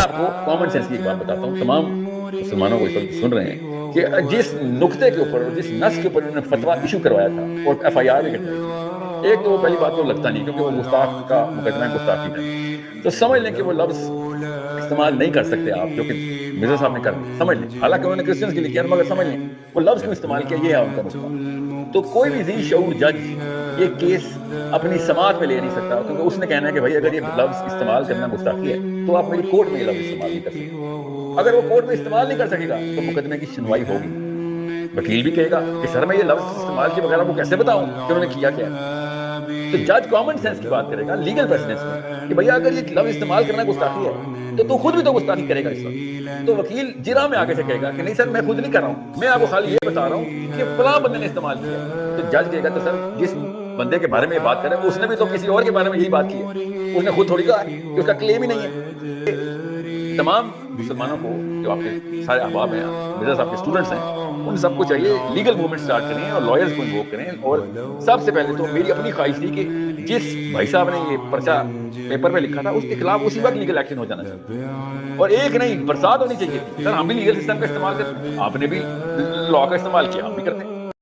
آپ کو common sense کی ایک بات بتاتا ہوں, تمام مسلمانوں کو اس وقت سن رہے ہیں کہ جس نقطے کے اوپر جس نص کے اوپر انہوں نے فتویٰ ایشو کروایا تھا اور ایف آئی آر بھی کٹوائی تھی, ایک تو وہ پہلی بات تو لگتا نہیں کیونکہ وہ گستاخ کا مقدمہ گستاخی کا, تو سمجھ لیں کہ وہ لفظ استعمال نہیں کر سکتے آپ, جو کہ مرزا صاحب نے کر دیا, سمجھ لیں, حالانکہ انہوں نے کرسچنز کے لیے کیا, مگر سمجھ لیں وہ لفظ کیوں استعمال کیا, یہ ہے ان کا مسئلہ. تو کوئی بھی ذی شعور جج یہ کیس اپنی سماعت میں لے نہیں سکتا, کیونکہ اس نے کہنا ہے کہ بھائی اگر یہ لفظ استعمال کرنا گستاخی ہے تو آپ میری کورٹ میں یہ لفظ استعمال نہیں کر سکتے. اگر وہ کورٹ میں استعمال نہیں کر سکے گا تو مقدمے کی سنوائی ہوگی, وکیل بھی کہے گا کہ سر میں یہ لفظ استعمال کیا بغیر کو کیسے بتاؤں کہ انہوں نے کیا کیا ہے. تو جج کامن سینس کی بات کرے گا لیگل پریسیڈنس میں کہ بھیا اگر یہ لفظ استعمال کرنا گستاخی ہے تو خود بھی تو گستاخی کرے گا اس وقت. تو وکیل جرا میں آگے سے کہے گا کہ نہیں سر میں خود نہیں کر رہا ہوں, میں آپ کو خالی یہ بتا رہا ہوں کہ فلاں بندے نے استعمال کیا. تو جج کہے گا تو سر جس بندے کے بارے میں یہ بات کر رہے ہیں اس نے بھی تو کسی اور کے بارے میں یہی بات کی ہے, اس نے خود تھوڑی کہا کہ اس کا کلیم ہی نہیں ہے. تمام مسلمانوں کو جو آپ کے سارے احباب ہیں, مرزا صاحب کے اسٹوڈنٹس ہیں, ان سب کو چاہیے لیگل موومنٹ سٹارٹ کریں اور لائرز کو انووک کریں. اور سب سے پہلے تو میری اپنی خواہش تھی کہ جس بھائی صاحب نے یہ پرچہ پیپر پہ لکھا تھا اس کے خلاف اسی وقت لیگل ایکشن ہو جانا چاہیے, اور ایک نہیں برسات ہونی چاہیے. سر ہم بھی لیگل سسٹم کا استعمال کرتے ہیں, آپ نے بھی لا کا استعمال کیا, ہم بھی کرتے ہیں.